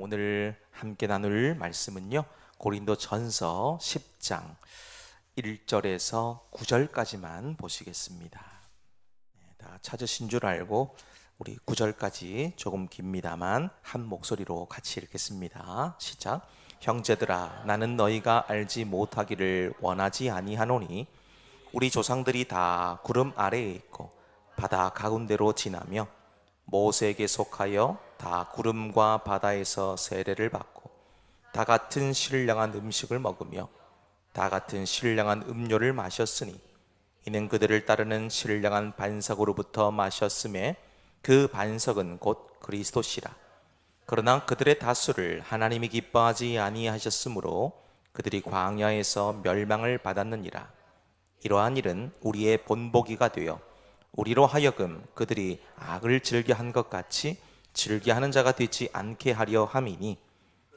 오늘 함께 나눌 말씀은요, 고린도전서 10장 1절에서 9절까지만 보시겠습니다. 다 찾으신 줄 알고 우리 9절까지 조금 깁니다만 한 목소리로 같이 읽겠습니다. 시작. 형제들아, 나는 너희가 알지 못하기를 원하지 아니하노니 우리 조상들이 다 구름 아래에 있고 바다 가운데로 지나며 모세에게 속하여 다 구름과 바다에서 세례를 받고 다 같은 신령한 음식을 먹으며 다 같은 신령한 음료를 마셨으니 이는 그들을 따르는 신령한 반석으로부터 마셨음에 그 반석은 곧 그리스도시라. 그러나 그들의 다수를 하나님이 기뻐하지 아니하셨으므로 그들이 광야에서 멸망을 받았느니라. 이러한 일은 우리의 본보기가 되어 우리로 하여금 그들이 악을 즐겨한 것 같이 즐겨하는 자가 되지 않게 하려 함이니,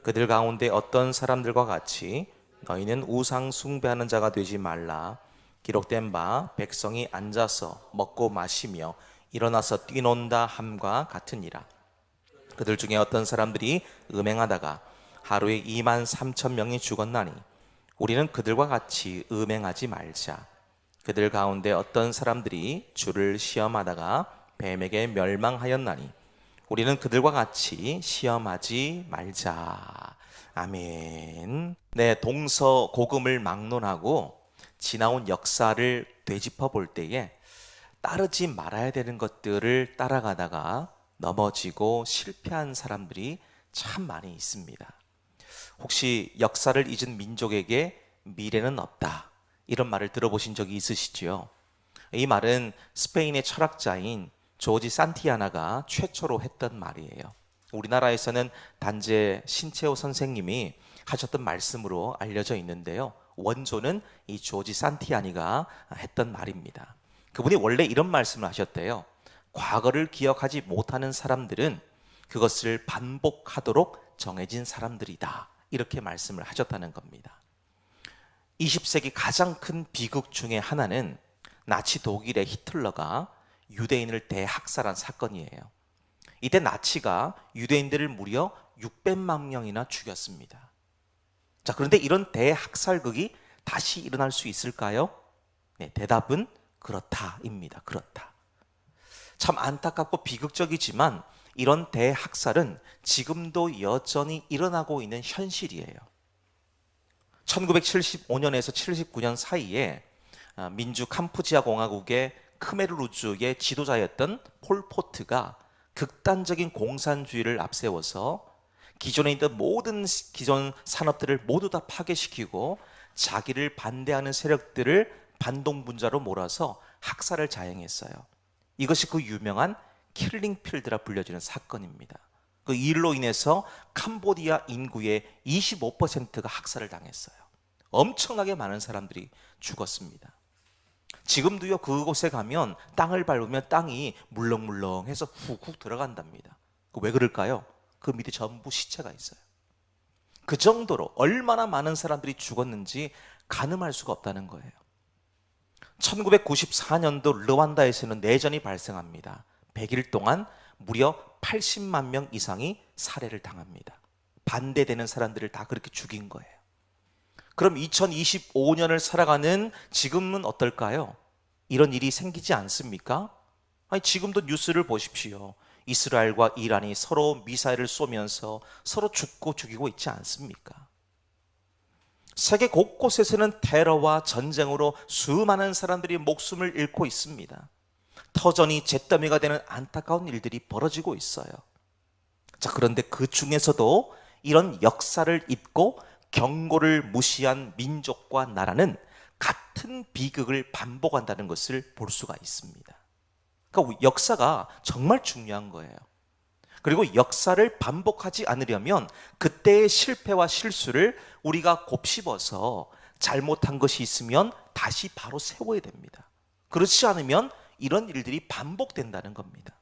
그들 가운데 어떤 사람들과 같이 너희는 우상 숭배하는 자가 되지 말라. 기록된 바 백성이 앉아서 먹고 마시며 일어나서 뛰논다 함과 같으니라. 그들 중에 어떤 사람들이 음행하다가 하루에 2만 3천 명이 죽었나니 우리는 그들과 같이 음행하지 말자. 그들 가운데 어떤 사람들이 주를 시험하다가 뱀에게 멸망하였나니 우리는 그들과 같이 시험하지 말자. 아멘. 네, 동서고금을 막론하고 지나온 역사를 되짚어 볼 때에 따르지 말아야 되는 것들을 따라가다가 넘어지고 실패한 사람들이 참 많이 있습니다. 혹시 역사를 잊은 민족에게 미래는 없다, 이런 말을 들어보신 적이 있으시죠? 이 말은 스페인의 철학자인 조지 산티아나가 최초로 했던 말이에요. 우리나라에서는 단재 신채호 선생님이 하셨던 말씀으로 알려져 있는데요, 원조는 이 조지 산티아니가 했던 말입니다. 그분이 원래 이런 말씀을 하셨대요. 과거를 기억하지 못하는 사람들은 그것을 반복하도록 정해진 사람들이다, 이렇게 말씀을 하셨다는 겁니다. 20세기 가장 큰 비극 중에 하나는 나치 독일의 히틀러가 유대인을 대학살한 사건이에요. 이때 나치가 유대인들을 무려 600만 명이나 죽였습니다. 자, 그런데 이런 대학살극이 다시 일어날 수 있을까요? 네, 대답은 그렇다입니다. 그렇다. 참 안타깝고 비극적이지만 이런 대학살은 지금도 여전히 일어나고 있는 현실이에요. 1975년에서 79년 사이에 민주 캄푸지아 공화국의 크메르루즈의 지도자였던 폴포트가 극단적인 공산주의를 앞세워서 기존에 있던 모든 기존 산업들을 모두 다 파괴시키고 자기를 반대하는 세력들을 반동분자로 몰아서 학살을 자행했어요. 이것이 그 유명한 킬링필드라 불려지는 사건입니다. 그 일로 인해서 캄보디아 인구의 25%가 학살을 당했어요. 엄청나게 많은 사람들이 죽었습니다. 지금도요, 그곳에 가면 땅을 밟으면 땅이 물렁물렁해서 훅훅 들어간답니다. 왜 그럴까요? 그 밑에 전부 시체가 있어요. 그 정도로 얼마나 많은 사람들이 죽었는지 가늠할 수가 없다는 거예요. 1994년도 르완다에서는 내전이 발생합니다. 100일 동안 무려 80만 명 이상이 살해를 당합니다. 반대되는 사람들을 다 그렇게 죽인 거예요. 그럼 2025년을 살아가는 지금은 어떨까요? 이런 일이 생기지 않습니까? 아니, 지금도 뉴스를 보십시오. 이스라엘과 이란이 서로 미사일을 쏘면서 서로 죽고 죽이고 있지 않습니까? 세계 곳곳에서는 테러와 전쟁으로 수많은 사람들이 목숨을 잃고 있습니다. 터전이 잿더미가 되는 안타까운 일들이 벌어지고 있어요. 자, 그런데 그 중에서도 이런 역사를 잊고 경고를 무시한 민족과 나라는 같은 비극을 반복한다는 것을 볼 수가 있습니다. 그러니까 역사가 정말 중요한 거예요. 그리고 역사를 반복하지 않으려면 그때의 실패와 실수를 우리가 곱씹어서 잘못한 것이 있으면 다시 바로 세워야 됩니다. 그렇지 않으면 이런 일들이 반복된다는 겁니다.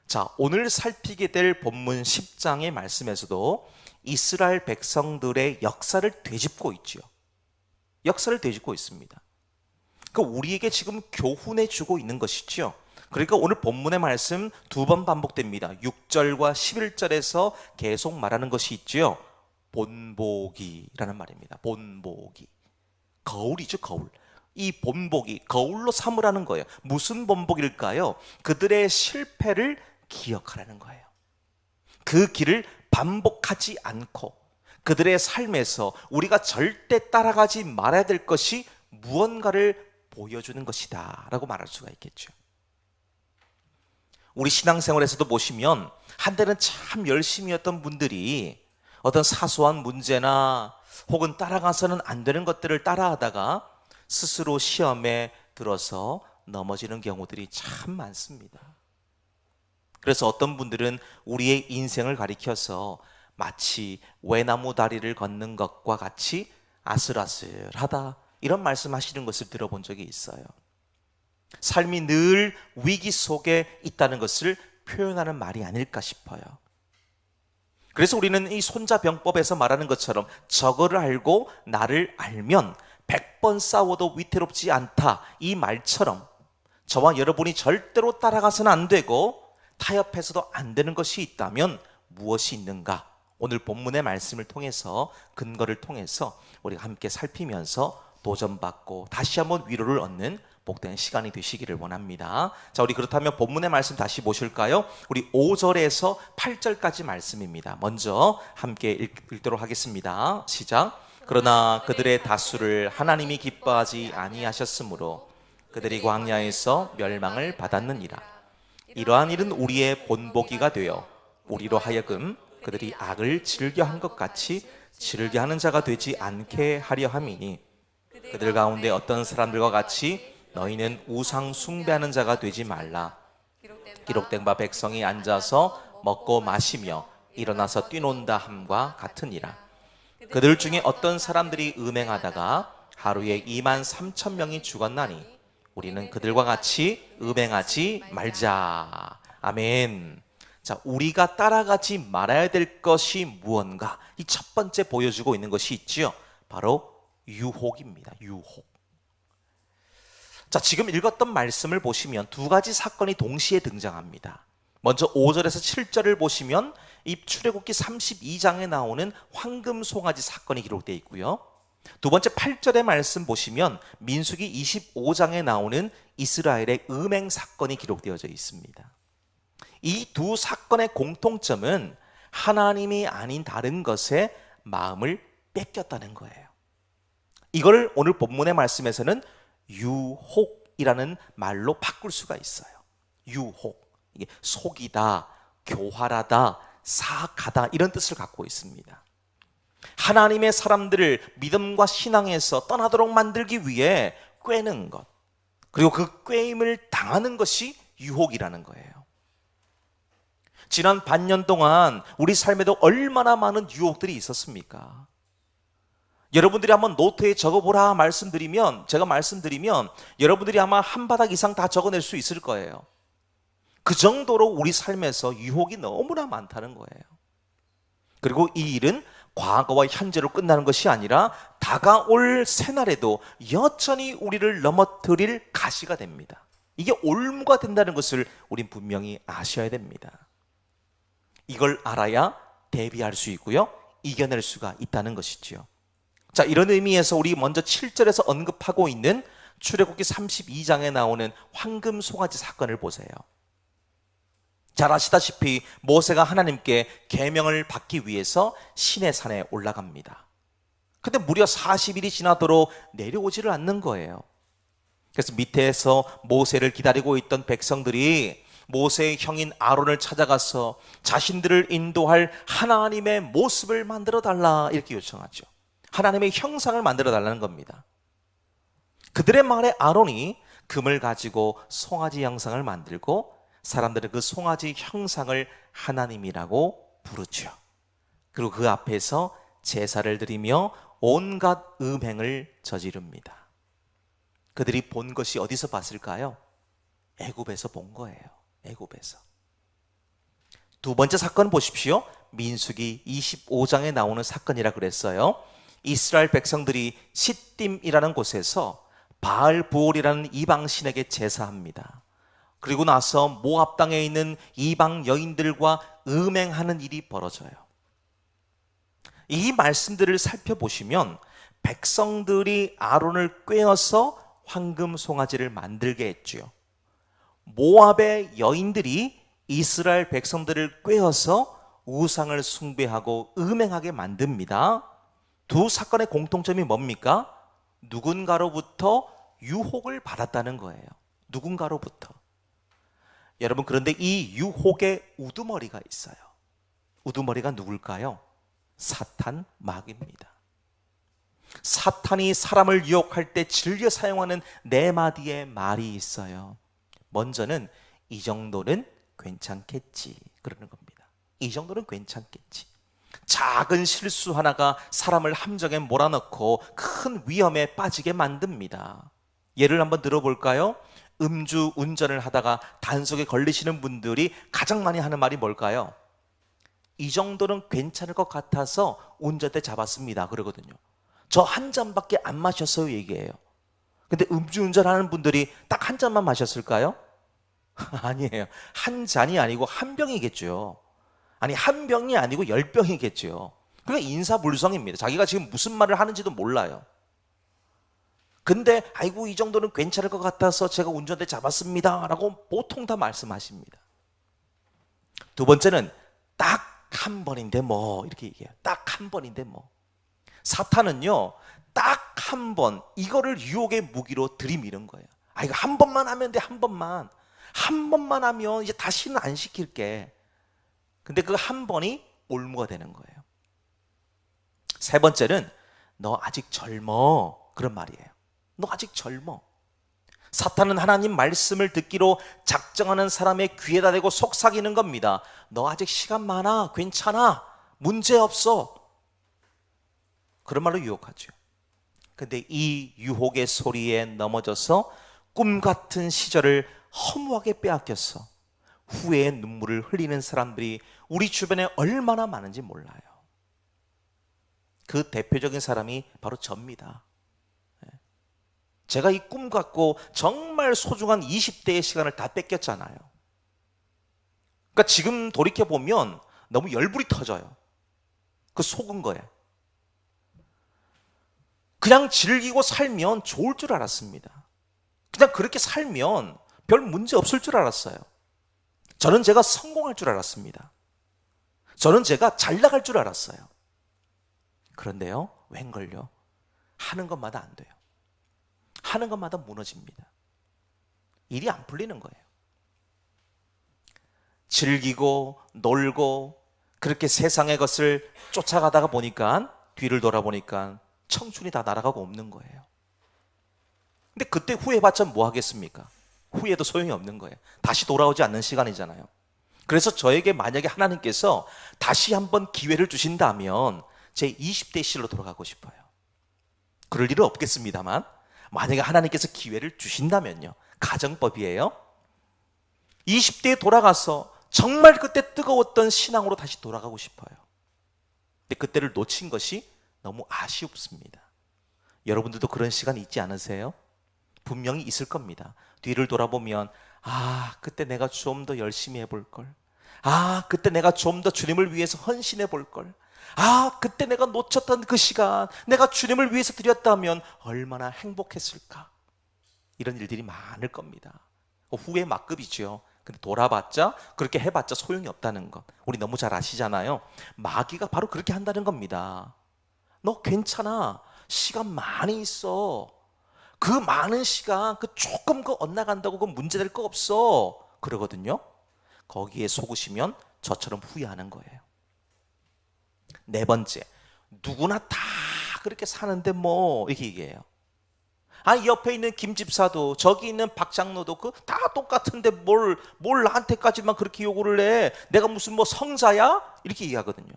자, 오늘 살피게 될 본문 10장의 말씀에서도 이스라엘 백성들의 역사를 되짚고 있죠. 역사를 되짚고 있습니다. 그 우리에게 지금 교훈해 주고 있는 것이죠. 그러니까 오늘 본문의 말씀 두 번 반복됩니다. 6절과 11절에서 계속 말하는 것이 있지요. 본보기라는 말입니다. 본보기. 거울이죠, 거울. 이 본보기, 거울로 삼으라는 거예요. 무슨 본보기일까요? 그들의 실패를 기억하라는 거예요. 그 길을 반복하지 않고 그들의 삶에서 우리가 절대 따라가지 말아야 될 것이 무언가를 보여주는 것이다 라고 말할 수가 있겠죠. 우리 신앙생활에서도 보시면 한때는 참 열심히 했던 분들이 어떤 사소한 문제나 혹은 따라가서는 안 되는 것들을 따라하다가 스스로 시험에 들어서 넘어지는 경우들이 참 많습니다. 그래서 어떤 분들은 우리의 인생을 가리켜서 마치 외나무 다리를 걷는 것과 같이 아슬아슬하다 이런 말씀하시는 것을 들어본 적이 있어요. 삶이 늘 위기 속에 있다는 것을 표현하는 말이 아닐까 싶어요. 그래서 우리는 이 손자병법에서 말하는 것처럼 저거를 알고 나를 알면 100번 싸워도 위태롭지 않다 이 말처럼 저와 여러분이 절대로 따라가서는 안 되고 타협해서도 안 되는 것이 있다면 무엇이 있는가? 오늘 본문의 말씀을 통해서 근거를 통해서 우리가 함께 살피면서 도전받고 다시 한번 위로를 얻는 복된 시간이 되시기를 원합니다. 자, 우리 그렇다면 본문의 말씀 다시 보실까요? 우리 5절에서 8절까지 말씀입니다. 먼저 함께 읽도록 하겠습니다. 시작. 그러나 그들의 다수를 하나님이 기뻐하지 아니하셨으므로 그들이 광야에서 멸망을 받았느니라. 이러한 일은 우리의 본보기가 되어 우리로 하여금 그들이 악을 즐겨한 것 같이 즐겨하는 자가 되지 않게 하려 함이니 그들 가운데 어떤 사람들과 같이 너희는 우상 숭배하는 자가 되지 말라. 기록된 바 백성이 앉아서 먹고 마시며 일어나서 뛰논다 함과 같으니라. 그들 중에 어떤 사람들이 음행하다가 하루에 2만 3천 명이 죽었나니 우리는 그들과 같이 음행하지 말자. 아멘. 자, 우리가 따라가지 말아야 될 것이 무언가? 이 첫 번째 보여주고 있는 것이 있지요. 바로 유혹입니다. 유혹. 자, 지금 읽었던 말씀을 보시면 두 가지 사건이 동시에 등장합니다. 먼저 5절에서 7절을 보시면 이 출애굽기 32장에 나오는 황금 송아지 사건이 기록되어 있고요. 두 번째 8절의 말씀 보시면 민수기 25장에 나오는 이스라엘의 음행 사건이 기록되어져 있습니다. 이 두 사건의 공통점은 하나님이 아닌 다른 것에 마음을 뺏겼다는 거예요. 이걸 오늘 본문의 말씀에서는 유혹이라는 말로 바꿀 수가 있어요. 유혹. 이게 속이다, 교활하다, 사악하다 이런 뜻을 갖고 있습니다. 하나님의 사람들을 믿음과 신앙에서 떠나도록 만들기 위해 꿰는 것, 그리고 그 꿰임을 당하는 것이 유혹이라는 거예요. 지난 반년 동안 우리 삶에도 얼마나 많은 유혹들이 있었습니까? 여러분들이 한번 노트에 적어보라 제가 말씀드리면 여러분들이 아마 한 바닥 이상 다 적어낼 수 있을 거예요. 그 정도로 우리 삶에서 유혹이 너무나 많다는 거예요. 그리고 이 일은 과거와 현재로 끝나는 것이 아니라 다가올 새날에도 여전히 우리를 넘어뜨릴 가시가 됩니다. 이게 올무가 된다는 것을 우린 분명히 아셔야 됩니다. 이걸 알아야 대비할 수 있고요, 이겨낼 수가 있다는 것이지요. 자, 이런 의미에서 우리 먼저 7절에서 언급하고 있는 출애굽기 32장에 나오는 황금 송아지 사건을 보세요. 잘 아시다시피 모세가 하나님께 계명을 받기 위해서 시내산에 올라갑니다. 근데 무려 40일이 지나도록 내려오지를 않는 거예요. 그래서 밑에서 모세를 기다리고 있던 백성들이 모세의 형인 아론을 찾아가서 자신들을 인도할 하나님의 모습을 만들어 달라 이렇게 요청하죠. 하나님의 형상을 만들어 달라는 겁니다. 그들의 말에 아론이 금을 가지고 송아지 형상을 만들고 사람들은 그 송아지 형상을 하나님이라고 부르죠. 그리고 그 앞에서 제사를 드리며 온갖 음행을 저지릅니다. 그들이 본 것이 어디서 봤을까요? 애굽에서 본 거예요. 애굽에서. 두 번째 사건 보십시오. 민수기 25장에 나오는 사건이라 그랬어요. 이스라엘 백성들이 시딤이라는 곳에서 바알 부올이라는 이방신에게 제사합니다. 그리고 나서 모압 땅에 있는 이방 여인들과 음행하는 일이 벌어져요. 이 말씀들을 살펴보시면 백성들이 아론을 꿰어서 황금 송아지를 만들게 했지요. 모압의 여인들이 이스라엘 백성들을 꿰어서 우상을 숭배하고 음행하게 만듭니다. 두 사건의 공통점이 뭡니까? 누군가로부터 유혹을 받았다는 거예요. 누군가로부터. 여러분, 그런데 이 유혹의 우두머리가 있어요. 우두머리가 누굴까요? 사탄, 마귀입니다. 사탄이 사람을 유혹할 때 즐겨 사용하는 네 마디의 말이 있어요. 먼저는 이 정도는 괜찮겠지 그러는 겁니다. 이 정도는 괜찮겠지. 작은 실수 하나가 사람을 함정에 몰아넣고 큰 위험에 빠지게 만듭니다. 예를 한번 들어볼까요? 음주 운전을 하다가 단속에 걸리시는 분들이 가장 많이 하는 말이 뭘까요? 이 정도는 괜찮을 것 같아서 운전대 잡았습니다 그러거든요. 저 한 잔밖에 안 마셨어요 얘기해요. 근데 음주운전하는 분들이 딱 한 잔만 마셨을까요? 아니에요. 한 잔이 아니고 한 병이겠죠. 아니, 한 병이 아니고 10병이겠죠. 그러니까 인사불성입니다. 자기가 지금 무슨 말을 하는지도 몰라요. 근데 아이고 이 정도는 괜찮을 것 같아서 제가 운전대 잡았습니다 라고 보통 다 말씀하십니다. 두 번째는 딱 한 번인데 뭐 이렇게 얘기해요. 딱 한 번인데 뭐. 사탄은요 딱 한 번 이거를 유혹의 무기로 들이미는 거예요. 아, 이거 한 번만 하면 돼. 한 번만 하면 이제 다시는 안 시킬게. 근데 그 한 번이 올무가 되는 거예요. 세 번째는 너 아직 젊어 그런 말이에요. 너 아직 젊어. 사탄은 하나님 말씀을 듣기로 작정하는 사람의 귀에다 대고 속삭이는 겁니다. 너 아직 시간 많아. 괜찮아. 문제 없어. 그런 말로 유혹하죠. 근데 이 유혹의 소리에 넘어져서 꿈 같은 시절을 허무하게 빼앗겼어. 후회의 눈물을 흘리는 사람들이 우리 주변에 얼마나 많은지 몰라요. 그 대표적인 사람이 바로 접니다. 제가 이 꿈 갖고 정말 소중한 20대의 시간을 다 뺏겼잖아요. 그러니까 지금 돌이켜보면 너무 열불이 터져요. 그 속은 거예요. 그냥 즐기고 살면 좋을 줄 알았습니다. 그냥 그렇게 살면 별 문제 없을 줄 알았어요. 저는 제가 성공할 줄 알았습니다. 저는 제가 잘 나갈 줄 알았어요. 그런데요, 웬걸요? 하는 것마다 안 돼요. 하는 것마다 무너집니다. 일이 안 풀리는 거예요. 즐기고 놀고 그렇게 세상의 것을 쫓아가다가 보니까 뒤를 돌아보니까 청춘이 다 날아가고 없는 거예요. 근데 그때 후회봤자 뭐 하겠습니까? 후회도 소용이 없는 거예요. 다시 돌아오지 않는 시간이잖아요. 그래서 저에게 만약에 하나님께서 다시 한번 기회를 주신다면 제 20대 시절로 돌아가고 싶어요. 그럴 일은 없겠습니다만 만약에 하나님께서 기회를 주신다면요. 가정법이에요. 20대에 돌아가서 정말 그때 뜨거웠던 신앙으로 다시 돌아가고 싶어요. 근데 그때를 놓친 것이 너무 아쉽습니다. 여러분들도 그런 시간 있지 않으세요? 분명히 있을 겁니다. 뒤를 돌아보면 그때 내가 좀 더 열심히 해볼 걸. 그때 내가 좀 더 주님을 위해서 헌신해 볼 걸. 그때 내가 놓쳤던 그 시간 내가 주님을 위해서 드렸다면 얼마나 행복했을까. 이런 일들이 많을 겁니다. 후회 막급이죠. 근데 돌아봤자 그렇게 해봤자 소용이 없다는 것 우리 너무 잘 아시잖아요. 마귀가 바로 그렇게 한다는 겁니다. 너 괜찮아. 시간 많이 있어. 그 많은 시간 그 조금 그 엇나간다고 그 문제될 거 없어 그러거든요. 거기에 속으시면 저처럼 후회하는 거예요. 네 번째, 누구나 다 그렇게 사는데 뭐 이렇게 얘기해요. 옆에 있는 김 집사도 저기 있는 박 장로도 그 다 똑같은데 뭘 나한테까지만 그렇게 요구를 해. 내가 무슨 뭐 성자야? 이렇게 얘기하거든요.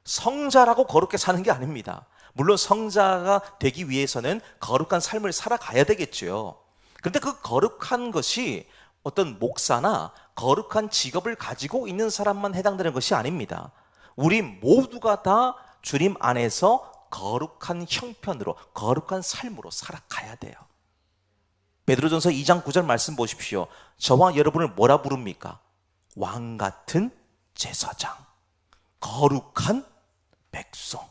성자라고 거룩하게 사는 게 아닙니다. 물론 성자가 되기 위해서는 거룩한 삶을 살아가야 되겠죠. 그런데 그 거룩한 것이 어떤 목사나 거룩한 직업을 가지고 있는 사람만 해당되는 것이 아닙니다. 우리 모두가 다 주님 안에서 거룩한 형편으로 거룩한 삶으로 살아가야 돼요. 베드로전서 2장 9절 말씀 보십시오. 저와 여러분을 뭐라 부릅니까? 왕 같은 제사장, 거룩한 백성.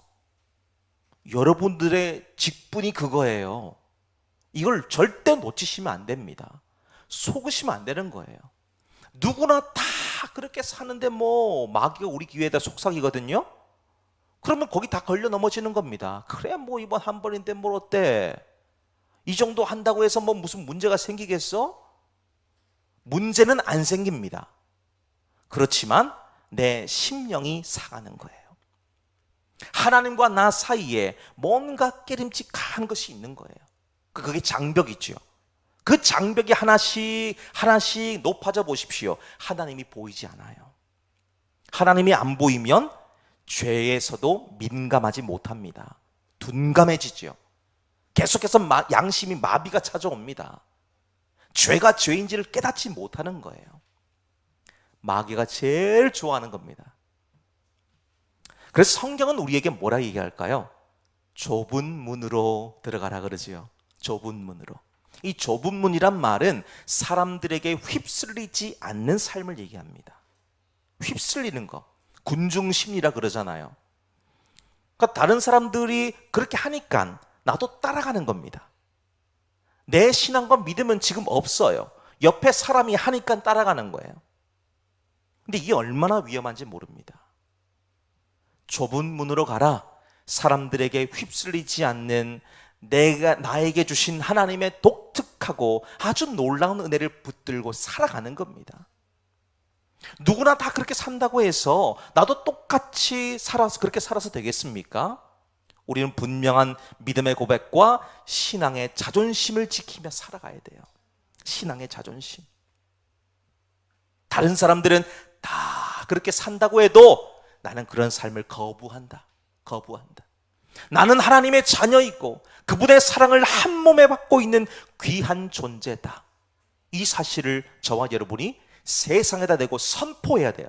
여러분들의 직분이 그거예요. 이걸 절대 놓치시면 안 됩니다. 속으시면 안 되는 거예요. 누구나 다 그렇게 사는데 뭐 마귀가 우리 기회에다 속삭이거든요. 그러면 거기 다 걸려 넘어지는 겁니다. 그래 뭐 이번 한 번인데 뭘 어때? 이 정도 한다고 해서 뭐 무슨 문제가 생기겠어? 문제는 안 생깁니다. 그렇지만 내 심령이 상하는 거예요. 하나님과 나 사이에 뭔가 깨림직한 것이 있는 거예요. 그게 장벽이죠. 그 장벽이 하나씩 하나씩 높아져 보십시오. 하나님이 보이지 않아요. 하나님이 안 보이면 죄에서도 민감하지 못합니다. 둔감해지죠. 계속해서 양심이 마비가 찾아옵니다. 죄가 죄인지를 깨닫지 못하는 거예요. 마귀가 제일 좋아하는 겁니다. 그래서 성경은 우리에게 뭐라 얘기할까요? 좁은 문으로 들어가라 그러지요. 좁은 문으로. 이 좁은 문이란 말은 사람들에게 휩쓸리지 않는 삶을 얘기합니다. 휩쓸리는 거, 군중심리라 그러잖아요. 그러니까 다른 사람들이 그렇게 하니까 나도 따라가는 겁니다. 내 신앙과 믿음은 지금 없어요. 옆에 사람이 하니까 따라가는 거예요. 근데 이게 얼마나 위험한지 모릅니다. 좁은 문으로 가라. 사람들에게 휩쓸리지 않는 나에게 주신 하나님의 독특하고 아주 놀라운 은혜를 붙들고 살아가는 겁니다. 누구나 다 그렇게 산다고 해서 나도 똑같이 그렇게 살아서 되겠습니까? 우리는 분명한 믿음의 고백과 신앙의 자존심을 지키며 살아가야 돼요. 신앙의 자존심. 다른 사람들은 다 그렇게 산다고 해도 나는 그런 삶을 거부한다. 나는 하나님의 자녀이고 그분의 사랑을 한 몸에 받고 있는 귀한 존재다. 이 사실을 저와 여러분이 세상에다 대고 선포해야 돼요.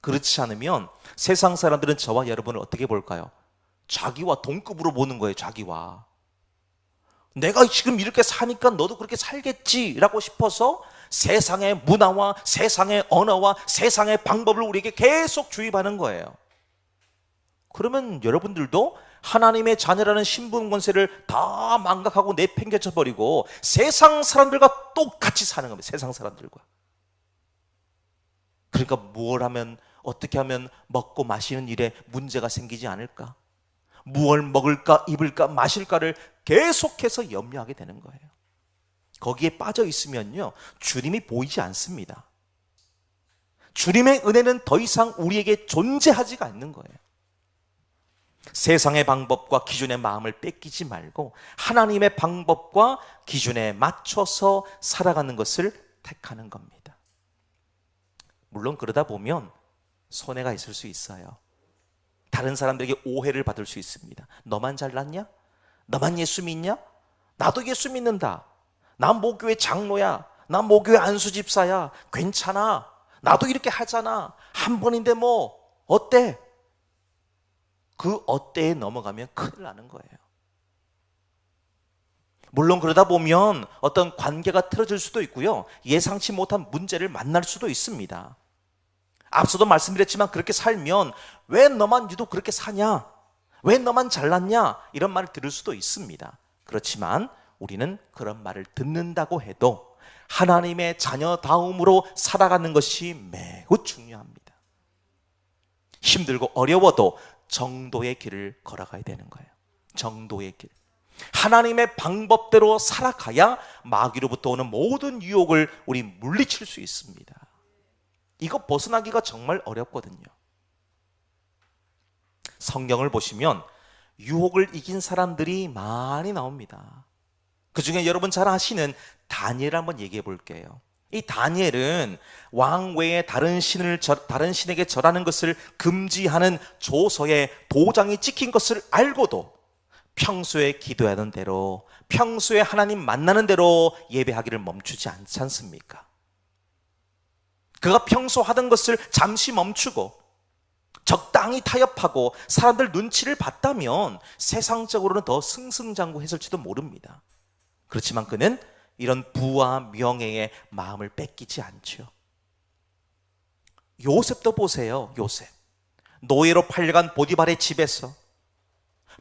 그렇지 않으면 세상 사람들은 저와 여러분을 어떻게 볼까요? 자기와 동급으로 보는 거예요. 자기와. 내가 지금 이렇게 사니까 너도 그렇게 살겠지라고 싶어서 세상의 문화와 세상의 언어와 세상의 방법을 우리에게 계속 주입하는 거예요. 그러면 여러분들도 하나님의 자녀라는 신분 권세를 다 망각하고 내팽개쳐 버리고 세상 사람들과 똑같이 사는 겁니다. 세상 사람들과. 그러니까 뭘 하면, 어떻게 하면 먹고 마시는 일에 문제가 생기지 않을까? 무엇을 먹을까, 입을까, 마실까를 계속해서 염려하게 되는 거예요. 거기에 빠져 있으면요, 주님이 보이지 않습니다. 주님의 은혜는 더 이상 우리에게 존재하지가 않는 거예요. 세상의 방법과 기준의 마음을 뺏기지 말고 하나님의 방법과 기준에 맞춰서 살아가는 것을 택하는 겁니다. 물론 그러다 보면 손해가 있을 수 있어요. 다른 사람들에게 오해를 받을 수 있습니다. 너만 잘났냐? 너만 예수 믿냐? 나도 예수 믿는다. 난 모교회 장로야. 난 모교회 안수집사야. 괜찮아. 나도 이렇게 하잖아. 한 번인데 뭐 어때? 그 어때에 넘어가면 큰일 나는 거예요. 물론 그러다 보면 어떤 관계가 틀어질 수도 있고요, 예상치 못한 문제를 만날 수도 있습니다. 앞서도 말씀드렸지만 그렇게 살면 왜 너만 유독 그렇게 사냐? 왜 너만 잘났냐? 이런 말을 들을 수도 있습니다. 그렇지만 우리는 그런 말을 듣는다고 해도 하나님의 자녀다움으로 살아가는 것이 매우 중요합니다. 힘들고 어려워도 정도의 길을 걸어가야 되는 거예요. 정도의 길. 하나님의 방법대로 살아가야 마귀로부터 오는 모든 유혹을 우리 물리칠 수 있습니다. 이거 벗어나기가 정말 어렵거든요. 성경을 보시면 유혹을 이긴 사람들이 많이 나옵니다. 그 중에 여러분 잘 아시는 다니엘 한번 얘기해 볼게요. 이 다니엘은 왕 외에 다른 신에게 절하는 것을 금지하는 조서에 도장이 찍힌 것을 알고도 평소에 기도하는 대로, 평소에 하나님 만나는 대로 예배하기를 멈추지 않지 않습니까? 그가 평소 하던 것을 잠시 멈추고 적당히 타협하고 사람들 눈치를 봤다면 세상적으로는 더 승승장구했을지도 모릅니다. 그렇지만 그는 이런 부와 명예의 마음을 뺏기지 않죠. 요셉도 보세요. 요셉 노예로 팔려간 보디발의 집에서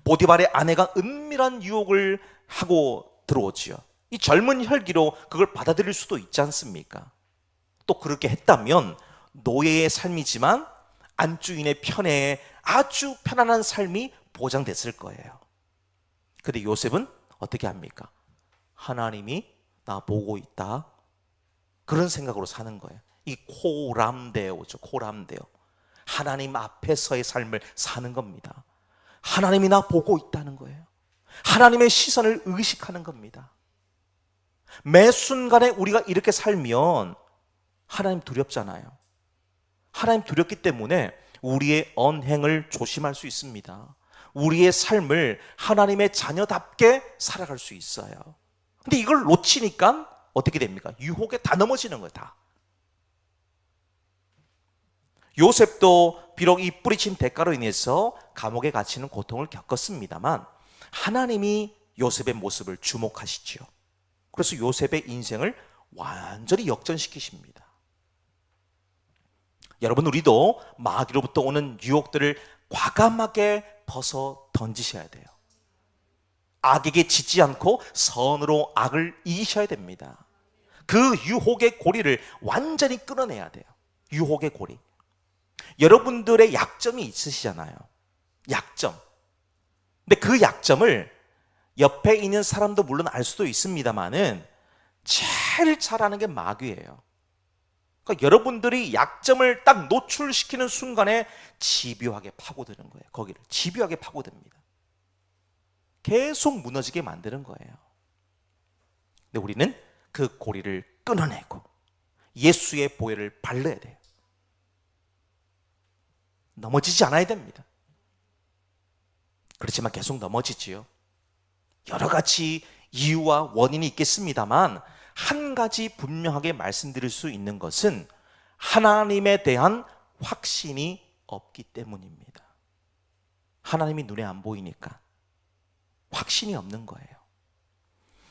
보디발의 아내가 은밀한 유혹을 하고 들어오지요. 이 젊은 혈기로 그걸 받아들일 수도 있지 않습니까? 또 그렇게 했다면 노예의 삶이지만 안주인의 편에 아주 편안한 삶이 보장됐을 거예요. 근데 요셉은 어떻게 합니까? 하나님이 나 보고 있다, 그런 생각으로 사는 거예요. 이 코람데오죠. 코람데오. 하나님 앞에서의 삶을 사는 겁니다. 하나님이 나 보고 있다는 거예요. 하나님의 시선을 의식하는 겁니다. 매 순간에 우리가 이렇게 살면 하나님 두렵잖아요. 하나님 두렵기 때문에 우리의 언행을 조심할 수 있습니다. 우리의 삶을 하나님의 자녀답게 살아갈 수 있어요. 근데 이걸 놓치니까 어떻게 됩니까? 유혹에 다 넘어지는 거예요. 다. 요셉도 비록 이 뿌리친 대가로 인해서 감옥에 갇히는 고통을 겪었습니다만 하나님이 요셉의 모습을 주목하시죠. 그래서 요셉의 인생을 완전히 역전시키십니다. 여러분, 우리도 마귀로부터 오는 유혹들을 과감하게 벗어 던지셔야 돼요. 악에게 지지 않고 선으로 악을 이기셔야 됩니다. 그 유혹의 고리를 완전히 끊어내야 돼요. 유혹의 고리. 여러분들의 약점이 있으시잖아요. 약점. 근데 그 약점을 옆에 있는 사람도 물론 알 수도 있습니다만은 제일 잘 아는 게 마귀예요. 그러니까 여러분들이 약점을 딱 노출시키는 순간에 집요하게 파고드는 거예요. 거기를 집요하게 파고듭니다. 계속 무너지게 만드는 거예요. 근데 우리는 그 고리를 끊어내고 예수의 보혈을 발라야 돼요. 넘어지지 않아야 됩니다. 그렇지만 계속 넘어지지요. 여러 가지 이유와 원인이 있겠습니다만 한 가지 분명하게 말씀드릴 수 있는 것은 하나님에 대한 확신이 없기 때문입니다. 하나님이 눈에 안 보이니까 확신이 없는 거예요.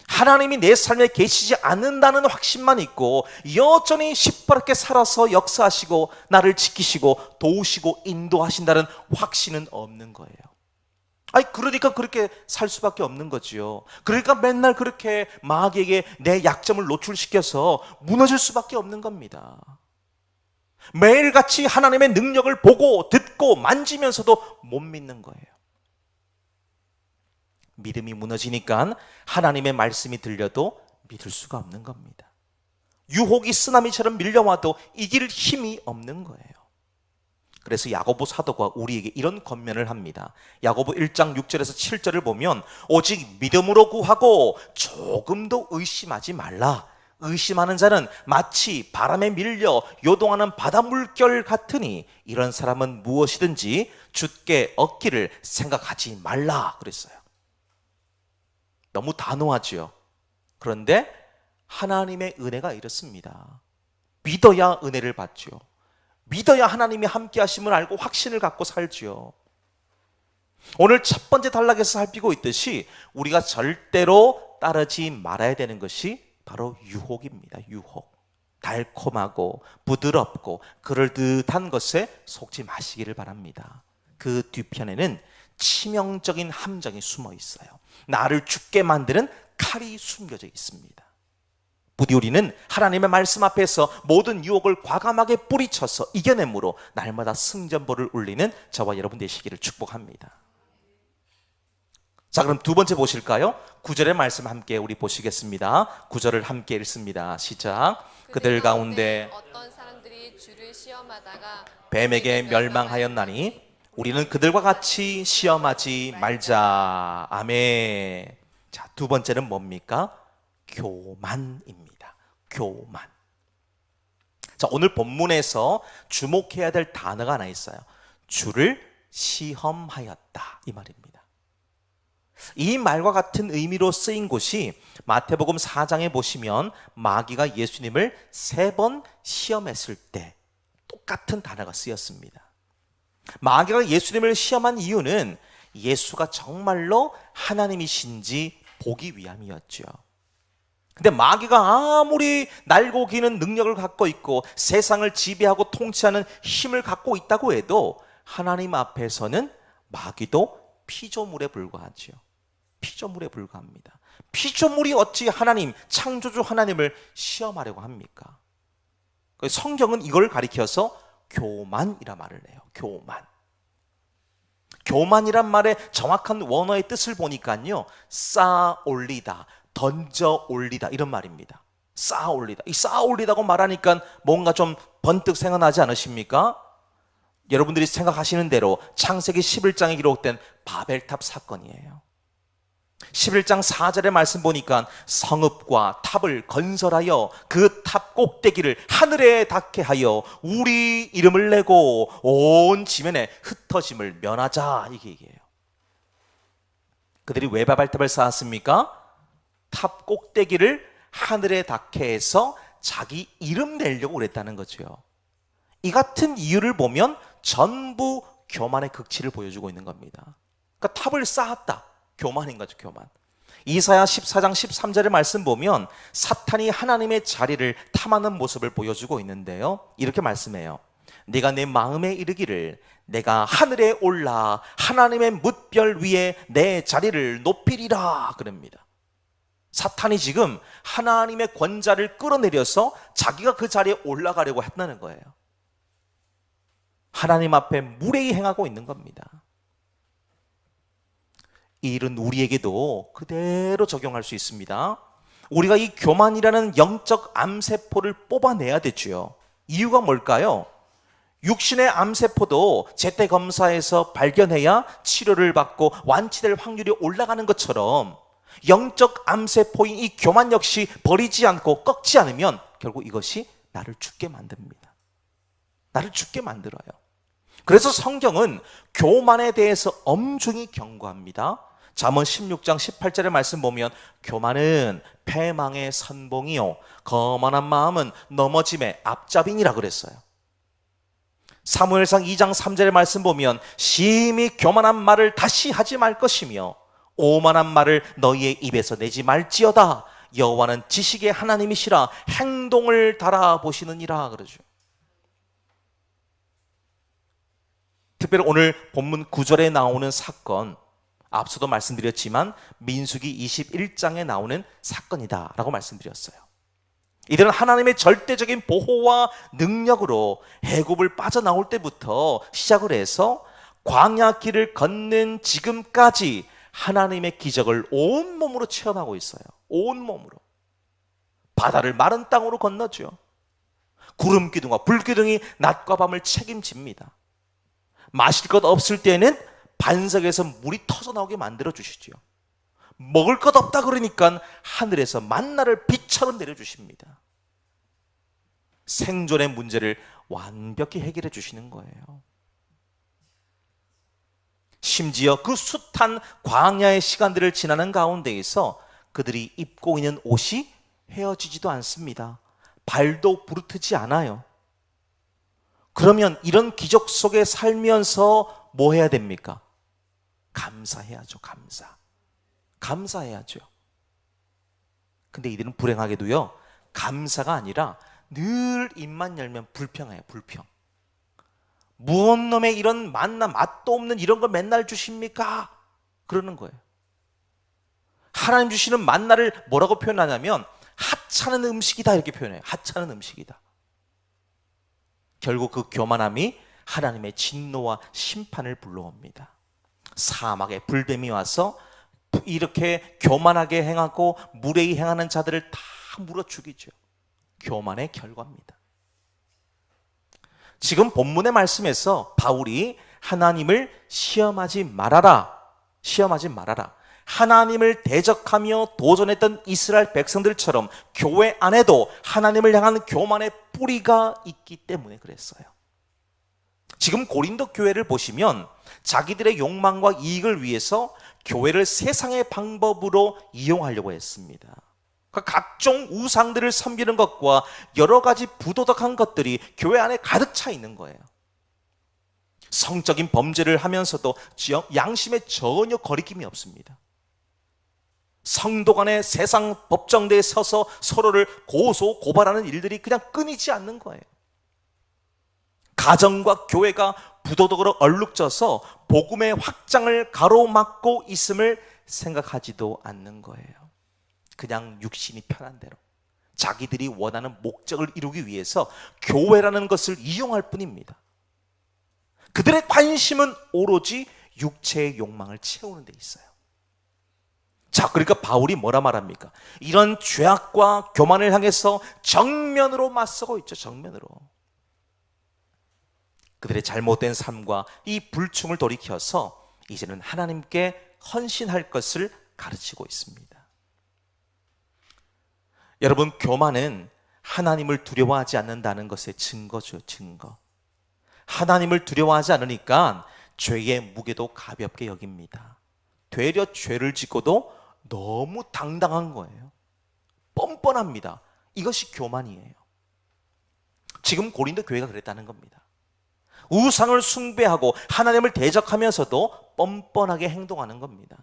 하나님이 내 삶에 계시지 않는다는 확신만 있고 여전히 시퍼렇게 살아서 역사하시고 나를 지키시고 도우시고 인도하신다는 확신은 없는 거예요. 그러니까 그렇게 살 수밖에 없는 거지요. 그러니까 맨날 그렇게 마귀에게 내 약점을 노출시켜서 무너질 수밖에 없는 겁니다. 매일같이 하나님의 능력을 보고 듣고 만지면서도 못 믿는 거예요. 믿음이 무너지니까 하나님의 말씀이 들려도 믿을 수가 없는 겁니다. 유혹이 쓰나미처럼 밀려와도 이길 힘이 없는 거예요. 그래서 야고보 사도가 우리에게 이런 권면을 합니다. 야고보 1장 6절에서 7절을 보면 오직 믿음으로 구하고 조금도 의심하지 말라. 의심하는 자는 마치 바람에 밀려 요동하는 바다 물결 같으니 이런 사람은 무엇이든지 주께 얻기를 생각하지 말라 그랬어요. 너무 단호하지요. 그런데 하나님의 은혜가 이렇습니다. 믿어야 은혜를 받죠. 믿어야 하나님이 함께 하심을 알고 확신을 갖고 살지요. 오늘 첫 번째 단락에서 살피고 있듯이 우리가 절대로 따르지 말아야 되는 것이 바로 유혹입니다. 유혹. 달콤하고 부드럽고 그럴듯한 것에 속지 마시기를 바랍니다. 그 뒤편에는 치명적인 함정이 숨어 있어요. 나를 죽게 만드는 칼이 숨겨져 있습니다. 부디 우리는 하나님의 말씀 앞에서 모든 유혹을 과감하게 뿌리쳐서 이겨내므로 날마다 승전보를 울리는 저와 여러분 되시기를 축복합니다. 자, 그럼 두 번째 보실까요? 9절의 말씀 함께 우리 보시겠습니다. 9절을 함께 읽습니다. 시작. 그들 가운데 어떤 사람들이 주를 시험하다가 뱀에게 멸망하였나니 우리는 그들과 같이 시험하지 말자. 아멘. 자, 두 번째는 뭡니까? 교만입니다. 교만. 자, 오늘 본문에서 주목해야 될 단어가 하나 있어요. 주를 시험하였다 이 말입니다. 이 말과 같은 의미로 쓰인 곳이 마태복음 4장에 보시면 마귀가 예수님을 3번 시험했을 때 똑같은 단어가 쓰였습니다. 마귀가 예수님을 시험한 이유는 예수가 정말로 하나님이신지 보기 위함이었죠. 근데 마귀가 아무리 날고 기는 능력을 갖고 있고 세상을 지배하고 통치하는 힘을 갖고 있다고 해도 하나님 앞에서는 마귀도 피조물에 불과하지요. 피조물에 불과합니다. 피조물이 어찌 하나님, 창조주 하나님을 시험하려고 합니까? 성경은 이걸 가리켜서 교만이라 말을 해요. 교만. 교만이란 말의 정확한 원어의 뜻을 보니까요, 쌓아 올리다, 던져 올리다 이런 말입니다. 쌓아 올리다. 이 쌓아 올리다고 말하니까 뭔가 좀 번뜩 생각나지 않으십니까? 여러분들이 생각하시는 대로 창세기 11장에 기록된 바벨탑 사건이에요. 11장 4절의 말씀 보니까 성읍과 탑을 건설하여 그 탑 꼭대기를 하늘에 닿게 하여 우리 이름을 내고 온 지면에 흩어짐을 면하자, 이게 얘기해요. 그들이 왜 바벨탑을 쌓았습니까? 탑 꼭대기를 하늘에 닿게 해서 자기 이름 내려고 그랬다는 거죠. 이 같은 이유를 보면 전부 교만의 극치를 보여주고 있는 겁니다. 그러니까 탑을 쌓았다, 교만인 거죠, 교만. 이사야 14장 13절의 말씀 보면 사탄이 하나님의 자리를 탐하는 모습을 보여주고 있는데요, 이렇게 말씀해요. 네가 내 마음에 이르기를 내가 하늘에 올라 하나님의 뭇별 위에 내 자리를 높이리라 그럽니다. 사탄이 지금 하나님의 권자를 끌어내려서 자기가 그 자리에 올라가려고 했다는 거예요. 하나님 앞에 무례히 행하고 있는 겁니다. 이 일은 우리에게도 그대로 적용할 수 있습니다. 우리가 이 교만이라는 영적 암세포를 뽑아내야 되죠. 이유가 뭘까요? 육신의 암세포도 제때 검사에서 발견해야 치료를 받고 완치될 확률이 올라가는 것처럼 영적 암세포인 이 교만 역시 버리지 않고 꺾지 않으면 결국 이것이 나를 죽게 만듭니다. 나를 죽게 만들어요. 그래서 성경은 교만에 대해서 엄중히 경고합니다. 잠언 16장 18절의 말씀 보면 교만은 패망의 선봉이요 거만한 마음은 넘어짐의 앞잡이니라 그랬어요. 사무엘상 2장 3절의 말씀 보면 심히 교만한 말을 다시 하지 말 것이며 오만한 말을 너희의 입에서 내지 말지어다. 여호와는 지식의 하나님이시라 행동을 달아보시느니라 그러죠. 특별히 오늘 본문 9절에 나오는 사건, 앞서도 말씀드렸지만 민수기 21장에 나오는 사건이다 라고 말씀드렸어요. 이들은 하나님의 절대적인 보호와 능력으로 애굽을 빠져나올 때부터 시작을 해서 광야 길을 걷는 지금까지 하나님의 기적을 온몸으로 체험하고 있어요. 온몸으로. 바다를 마른 땅으로 건너죠. 구름 기둥과 불 기둥이 낮과 밤을 책임집니다. 마실 것 없을 때는 반석에서 물이 터져나오게 만들어 주시죠. 먹을 것 없다 그러니까 하늘에서 만나를 빛처럼 내려주십니다. 생존의 문제를 완벽히 해결해 주시는 거예요. 심지어 그 숱한 광야의 시간들을 지나는 가운데에서 그들이 입고 있는 옷이 헤어지지도 않습니다. 발도 부르트지 않아요. 그러면 이런 기적 속에 살면서 뭐 해야 됩니까? 감사해야죠. 감사해야죠. 근데 이들은 불행하게도요, 감사가 아니라 늘 입만 열면 불평해요. 불평. 무언 놈의 이런 만나 맛도 없는 이런 거 맨날 주십니까? 그러는 거예요. 하나님 주시는 만나를 뭐라고 표현하냐면 하찮은 음식이다 이렇게 표현해요. 하찮은 음식이다. 결국 그 교만함이 하나님의 진노와 심판을 불러옵니다. 사막에 불뱀이 와서 이렇게 교만하게 행하고 무례히 행하는 자들을 다 물어 죽이죠. 교만의 결과입니다. 지금 본문의 말씀에서 바울이 하나님을 시험하지 말아라. 하나님을 대적하며 도전했던 이스라엘 백성들처럼 교회 안에도 하나님을 향한 교만의 뿌리가 있기 때문에 그랬어요. 지금 고린도 교회를 보시면 자기들의 욕망과 이익을 위해서 교회를 세상의 방법으로 이용하려고 했습니다. 각종 우상들을 섬기는 것과 여러 가지 부도덕한 것들이 교회 안에 가득 차 있는 거예요. 성적인 범죄를 하면서도 양심에 전혀 거리낌이 없습니다. 성도 간의 세상 법정대에 서서 서로를 고소 고발하는 일들이 그냥 끊이지 않는 거예요. 가정과 교회가 부도덕으로 얼룩져서 복음의 확장을 가로막고 있음을 생각하지도 않는 거예요. 그냥 육신이 편한 대로 자기들이 원하는 목적을 이루기 위해서 교회라는 것을 이용할 뿐입니다. 그들의 관심은 오로지 육체의 욕망을 채우는 데 있어요. 자, 그러니까 바울이 뭐라 말합니까? 이런 죄악과 교만을 향해서 정면으로 맞서고 있죠. 정면으로. 그들의 잘못된 삶과 이 불충을 돌이켜서 이제는 하나님께 헌신할 것을 가르치고 있습니다. 여러분, 교만은 하나님을 두려워하지 않는다는 것의 증거죠. 증거. 하나님을 두려워하지 않으니까 죄의 무게도 가볍게 여깁니다. 되려 죄를 짓고도 너무 당당한 거예요. 뻔뻔합니다. 이것이 교만이에요. 지금 고린도 교회가 그랬다는 겁니다. 우상을 숭배하고 하나님을 대적하면서도 뻔뻔하게 행동하는 겁니다.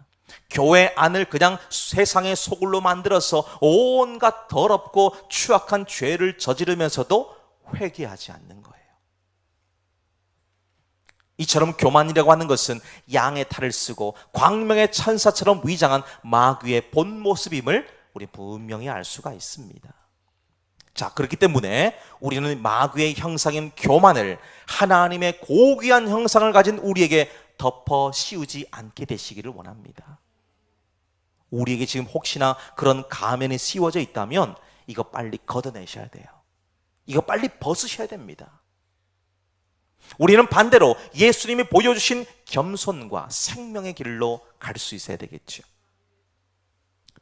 교회 안을 그냥 세상의 소굴로 만들어서 온갖 더럽고 추악한 죄를 저지르면서도 회개하지 않는 거예요. 이처럼 교만이라고 하는 것은 양의 탈을 쓰고 광명의 천사처럼 위장한 마귀의 본 모습임을 우리 분명히 알 수가 있습니다. 자, 그렇기 때문에 우리는 마귀의 형상인 교만을 하나님의 고귀한 형상을 가진 우리에게 덮어 씌우지 않게 되시기를 원합니다. 우리에게 지금 혹시나 그런 가면이 씌워져 있다면 이거 빨리 걷어내셔야 돼요. 이거 빨리 벗으셔야 됩니다. 우리는 반대로 예수님이 보여주신 겸손과 생명의 길로 갈 수 있어야 되겠죠.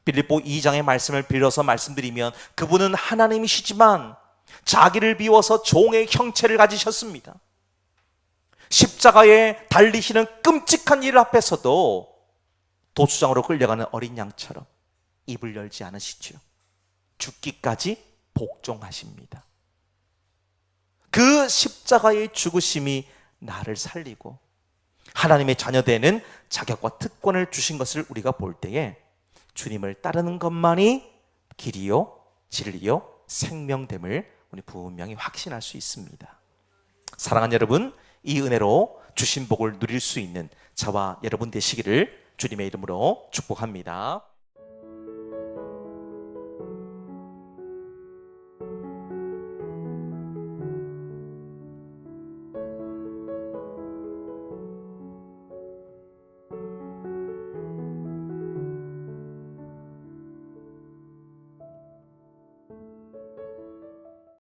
빌립보 2장의 말씀을 빌어서 말씀드리면 그분은 하나님이시지만 자기를 비워서 종의 형체를 가지셨습니다. 십자가에 달리시는 끔찍한 일 앞에서도 도수장으로 끌려가는 어린 양처럼 입을 열지 않으시죠. 죽기까지 복종하십니다. 그 십자가의 죽으심이 나를 살리고 하나님의 자녀되는 자격과 특권을 주신 것을 우리가 볼 때에 주님을 따르는 것만이 길이요 진리요 생명됨을 우리 분명히 확신할 수 있습니다. 사랑하는 여러분, 이 은혜로 주신 복을 누릴 수 있는 저와 여러분 되시기를 주님의 이름으로 축복합니다.